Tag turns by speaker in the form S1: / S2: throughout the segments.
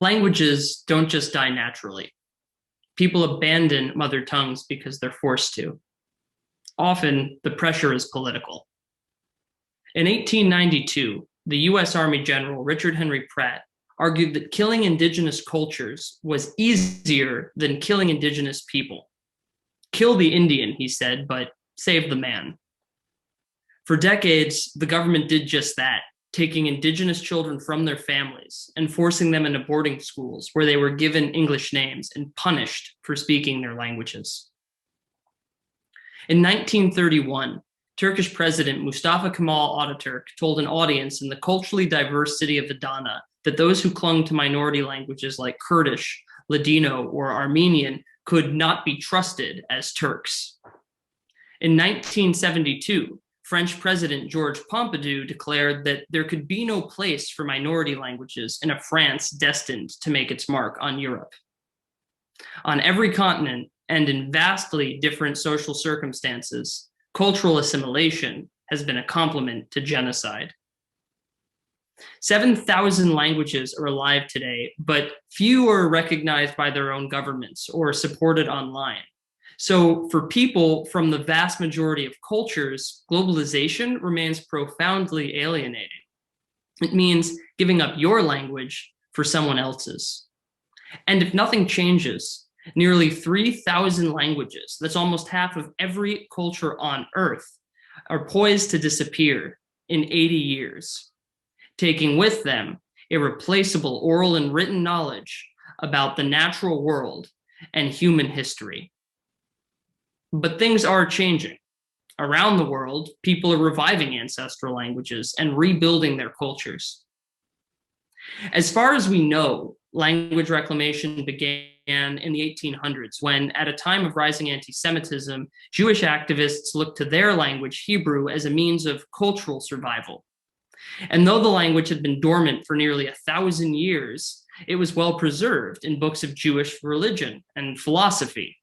S1: Languages don't just die naturally. People abandon mother tongues because they're forced to. Often, the pressure is political. In 1892, the US Army General Richard Henry Pratt argued that killing indigenous cultures was easier than killing indigenous people. Kill the Indian, he said, but save the man. For decades, the government did just that, taking indigenous children from their families and forcing them into boarding schools where they were given English names and punished for speaking their languages. In 1931, Turkish President Mustafa Kemal Ataturk told an audience in the culturally diverse city of Adana that those who clung to minority languages like Kurdish, Ladino, or Armenian could not be trusted as Turks. In 1972, French President Georges Pompidou declared that there could be no place for minority languages in a France destined to make its mark on Europe. On every continent and in vastly different social circumstances, cultural assimilation has been a complement to genocide. 7,000 languages are alive today, but few are recognized by their own governments or supported online. So for people from the vast majority of cultures, globalization remains profoundly alienating. It means giving up your language for someone else's. And if nothing changes, nearly 3,000 languages, that's almost half of every culture on Earth, are poised to disappear in 80 years, taking with them irreplaceable oral and written knowledge about the natural world and human history. But things are changing. Around the world, people are reviving ancestral languages and rebuilding their cultures. As far as we know, language reclamation began in the 1800s when, at a time of rising anti-Semitism, Jewish activists looked to their language, Hebrew, as a means of cultural survival. And though the language had been dormant for nearly 1,000 years, it was well preserved in books of Jewish religion and philosophy.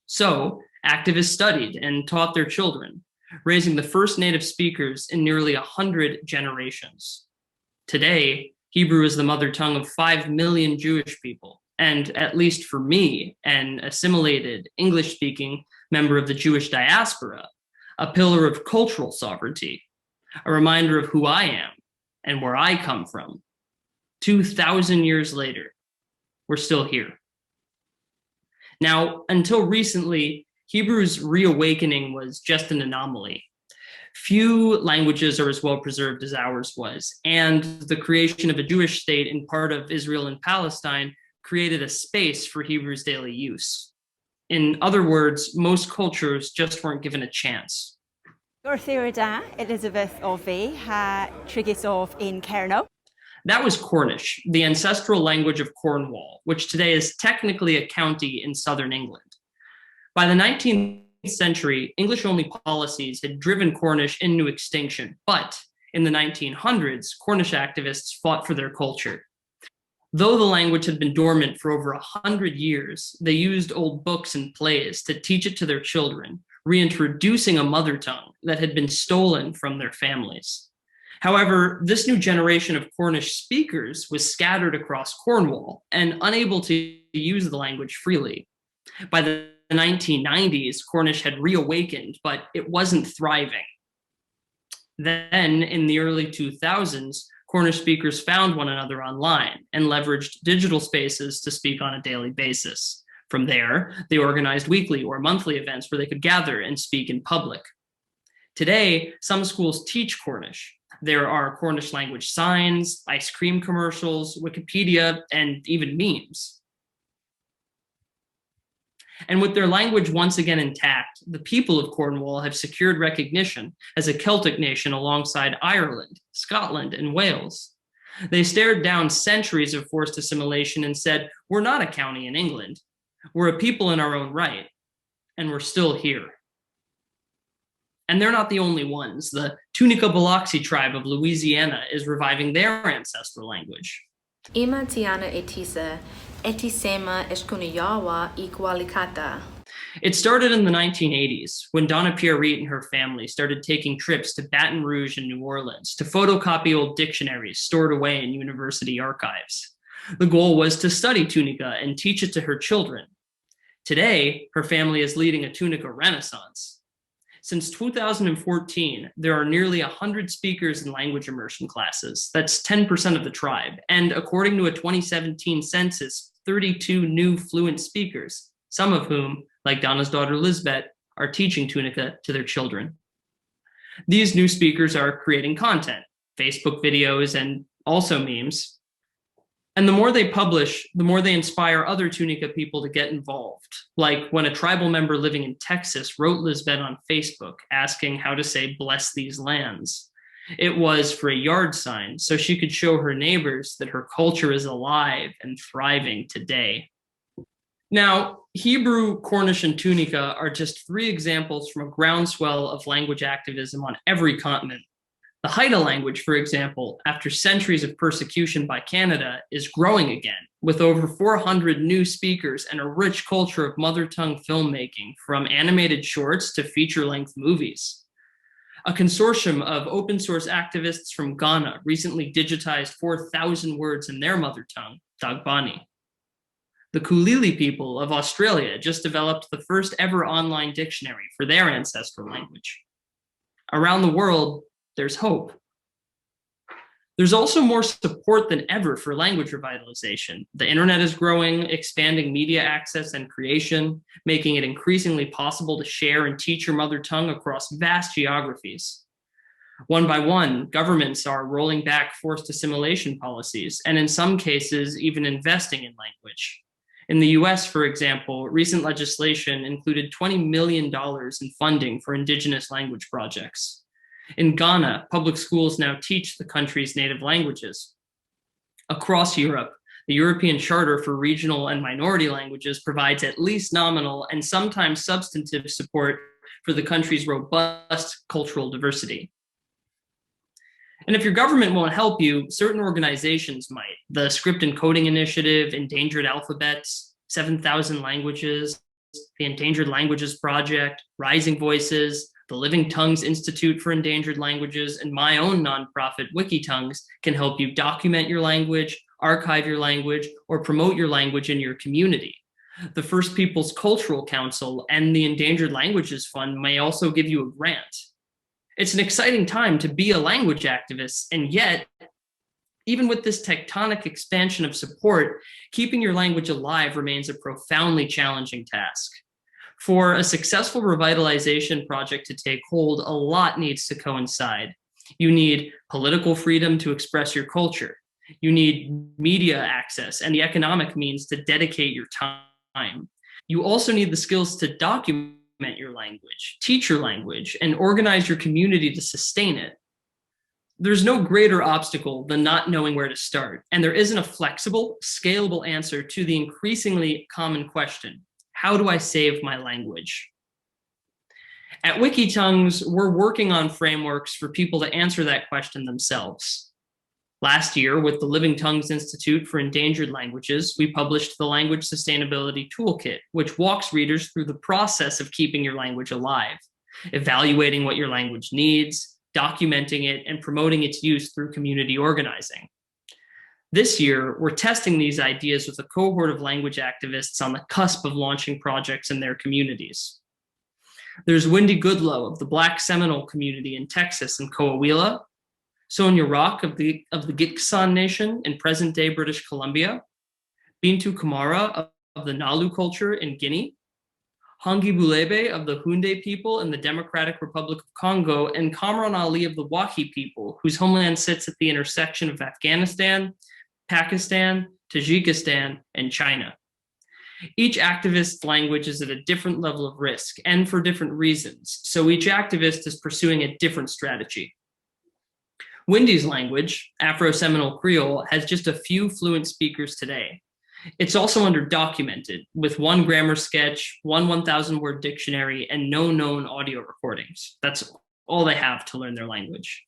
S1: So, activists studied and taught their children, raising the first native speakers in nearly 100 generations. Today, Hebrew is the mother tongue of 5 million Jewish people, and at least for me, an assimilated English-speaking member of the Jewish diaspora, a pillar of cultural sovereignty, a reminder of who I am and where I come from. 2,000 years later, we're still here. Now, until recently, Hebrew's reawakening was just an anomaly. Few languages are as well preserved as ours was, and the creation of a Jewish state in part of Israel and Palestine created a space for Hebrew's daily use. In other words, most cultures just weren't given a chance.
S2: Gwrthyrda Elizabeth o fi ha Trigisof in Cerno.
S1: That was Cornish, the ancestral language of Cornwall, which today is technically a county in southern England. By the 19th century, English-only policies had driven Cornish into extinction, but in the 1900s, Cornish activists fought for their culture. Though the language had been dormant for over 100 years, they used old books and plays to teach it to their children, reintroducing a mother tongue that had been stolen from their families. However, this new generation of Cornish speakers was scattered across Cornwall and unable to use the language freely. By the 1990s, Cornish had reawakened, but it wasn't thriving. Then, in the early 2000s, Cornish speakers found one another online and leveraged digital spaces to speak on a daily basis. From there, they organized weekly or monthly events where they could gather and speak in public. Today, some schools teach Cornish. There are Cornish language signs, ice cream commercials, Wikipedia, and even memes. And with their language once again intact, the people of Cornwall have secured recognition as a Celtic nation alongside Ireland, Scotland, and Wales. They stared down centuries of forced assimilation and said, "We're not a county in England. We're a people in our own right, and we're still here." And they're not the only ones. The Tunica Biloxi tribe of Louisiana is reviving their ancestral language.
S3: Ima tiana etisa, etisema eskunayawa igualicata.
S1: It started in the 1980s when Donna Pierre-Reed and her family started taking trips to Baton Rouge and New Orleans to photocopy old dictionaries stored away in university archives. The goal was to study Tunica and teach it to her children. Today, her family is leading a Tunica renaissance. Since 2014, there are nearly 100 speakers in language immersion classes. That's 10% of the tribe. And according to a 2017 census, 32 new fluent speakers, some of whom, like Donna's daughter Lisbeth, are teaching Tunica to their children. These new speakers are creating content, Facebook videos, and also memes. And the more they publish, the more they inspire other Tunica people to get involved. Like when a tribal member living in Texas wrote Lisbeth on Facebook asking how to say "bless these lands." It was for a yard sign so she could show her neighbors that her culture is alive and thriving today. Now, Hebrew, Cornish, and Tunica are just 3 examples from a groundswell of language activism on every continent. The Haida language, for example, after centuries of persecution by Canada, is growing again, with over 400 new speakers and a rich culture of mother tongue filmmaking, from animated shorts to feature-length movies. A consortium of open source activists from Ghana recently digitized 4,000 words in their mother tongue, Dagbani. The Kulili people of Australia just developed the first ever online dictionary for their ancestral language. Around the world, there's hope. There's also more support than ever for language revitalization. The internet is growing, expanding media access and creation, making it increasingly possible to share and teach your mother tongue across vast geographies. One by one, governments are rolling back forced assimilation policies, and in some cases, even investing in language. In the US, for example, recent legislation included $20 million in funding for indigenous language projects. In Ghana, public schools now teach the country's native languages. Across Europe, the European Charter for Regional and Minority Languages provides at least nominal and sometimes substantive support for the country's robust cultural diversity. And if your government won't help you, certain organizations might. The Script and Coding Initiative, Endangered Alphabets, 7,000 Languages, the Endangered Languages Project, Rising Voices, the Living Tongues Institute for Endangered Languages, and my own nonprofit, WikiTongues, can help you document your language, archive your language, or promote your language in your community. The First Peoples Cultural Council and the Endangered Languages Fund may also give you a grant. It's an exciting time to be a language activist, and yet, even with this tectonic expansion of support, keeping your language alive remains a profoundly challenging task. For a successful revitalization project to take hold, a lot needs to coincide. You need political freedom to express your culture. You need media access and the economic means to dedicate your time. You also need the skills to document your language, teach your language, and organize your community to sustain it. There's no greater obstacle than not knowing where to start, and there isn't a flexible, scalable answer to the increasingly common question: how do I save my language? At WikiTongues, we're working on frameworks for people to answer that question themselves. Last year, with the Living Tongues Institute for Endangered Languages, we published the Language Sustainability Toolkit, which walks readers through the process of keeping your language alive, evaluating what your language needs, documenting it, and promoting its use through community organizing. This year, we're testing these ideas with a cohort of language activists on the cusp of launching projects in their communities. There's Wendy Goodlow of the Black Seminole community in Texas and Coahuila, Sonia Rock of the Gitxsan Nation in present-day British Columbia, Bintu Kamara of the Nalu culture in Guinea, Hangi Bulebe of the Hunde people in the Democratic Republic of Congo, and Kamran Ali of the Wahi people, whose homeland sits at the intersection of Afghanistan, Pakistan, Tajikistan, and China. Each activist's language is at a different level of risk and for different reasons, so each activist is pursuing a different strategy. Wendy's language, Afro-Seminole Creole, has just a few fluent speakers today. It's also underdocumented, with one grammar sketch, one 1,000-word dictionary, and no known audio recordings. That's all they have to learn their language.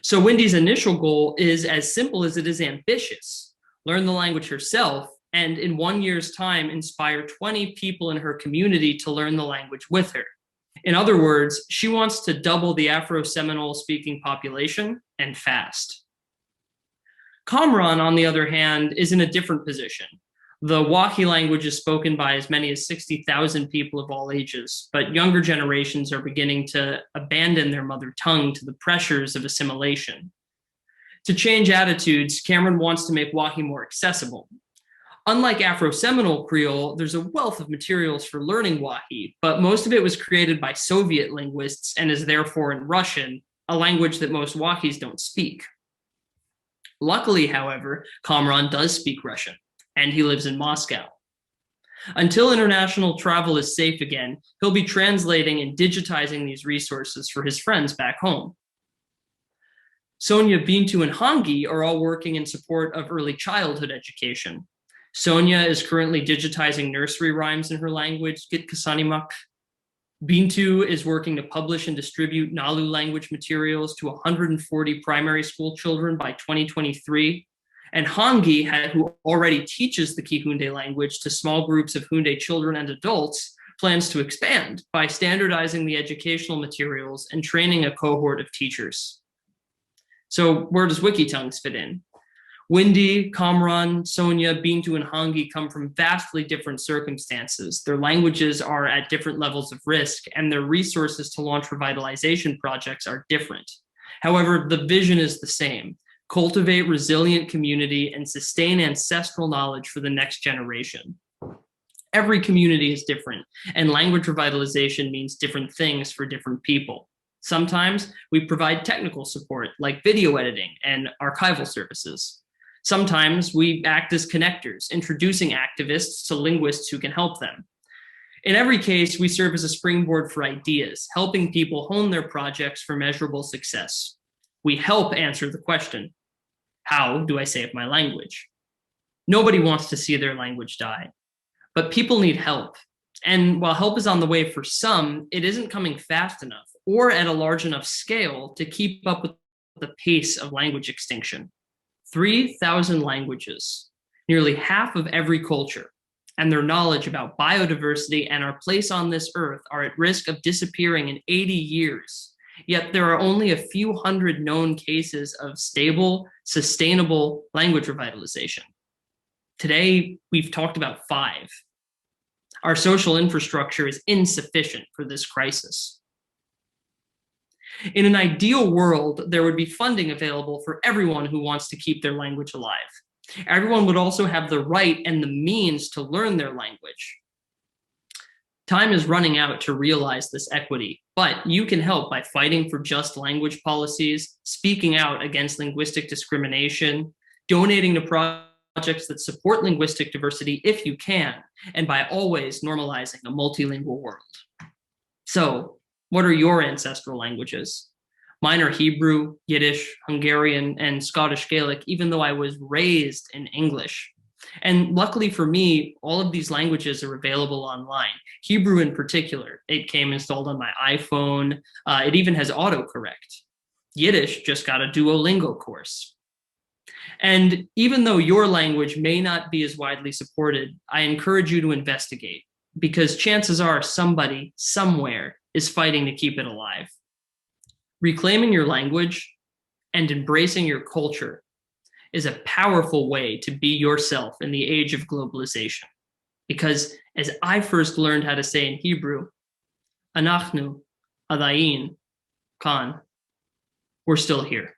S1: So Wendy's initial goal is as simple as it is ambitious: learn the language herself, and in 1 year's time, inspire 20 people in her community to learn the language with her. In other words, she wants to double the Afro-Seminole speaking population, and fast. Qamran, on the other hand, is in a different position. The Wakhi language is spoken by as many as 60,000 people of all ages, but younger generations are beginning to abandon their mother tongue to the pressures of assimilation. To change attitudes, Cameron wants to make Wakhi more accessible. Unlike Afro-Seminole Creole, there's a wealth of materials for learning Wakhi, but most of it was created by Soviet linguists and is therefore in Russian, a language that most Wakhis don't speak. Luckily, however, Kamran does speak Russian, and he lives in Moscow. Until international travel is safe again, he'll be translating and digitizing these resources for his friends back home. Sonia, Bintu, and Hangi are all working in support of early childhood education. Sonia is currently digitizing nursery rhymes in her language, Git Kasanimak. Bintu is working to publish and distribute Nalu language materials to 140 primary school children by 2023. And Hangi, who already teaches the Kihunde language to small groups of Hunde children and adults, plans to expand by standardizing the educational materials and training a cohort of teachers. So where does Wikitongues fit in? Windy, Kamran, Sonia, Bintu, and Hangi come from vastly different circumstances. Their languages are at different levels of risk, and their resources to launch revitalization projects are different. However, the vision is the same: cultivate resilient community and sustain ancestral knowledge for the next generation. Every community is different, and language revitalization means different things for different people. Sometimes we provide technical support like video editing and archival services. Sometimes we act as connectors, introducing activists to linguists who can help them. In every case, we serve as a springboard for ideas, helping people hone their projects for measurable success. We help answer the question, how do I save my language? Nobody wants to see their language die, but people need help. And while help is on the way for some, it isn't coming fast enough or at a large enough scale to keep up with the pace of language extinction. 3,000 languages, nearly half of every culture, and their knowledge about biodiversity and our place on this earth are at risk of disappearing in 80 years. Yet there are only a few hundred known cases of stable, sustainable language revitalization. Today, we've talked about 5. Our social infrastructure is insufficient for this crisis. In an ideal world, there would be funding available for everyone who wants to keep their language alive. Everyone would also have the right and the means to learn their language. Time is running out to realize this equity, but you can help by fighting for just language policies, speaking out against linguistic discrimination, donating to projects that support linguistic diversity if you can, and by always normalizing a multilingual world. So, what are your ancestral languages? Mine are Hebrew, Yiddish, Hungarian, and Scottish Gaelic, even though I was raised in English. And luckily for me, all of these languages are available online. Hebrew in particular, it came installed on my iPhone. It even has autocorrect. Yiddish just got a Duolingo course. And even though your language may not be as widely supported, I encourage you to investigate, because chances are somebody, somewhere, is fighting to keep it alive. Reclaiming your language and embracing your culture is a powerful way to be yourself in the age of globalization. Because as I first learned how to say in Hebrew, Anachnu, Adayin, Khan, we're still here.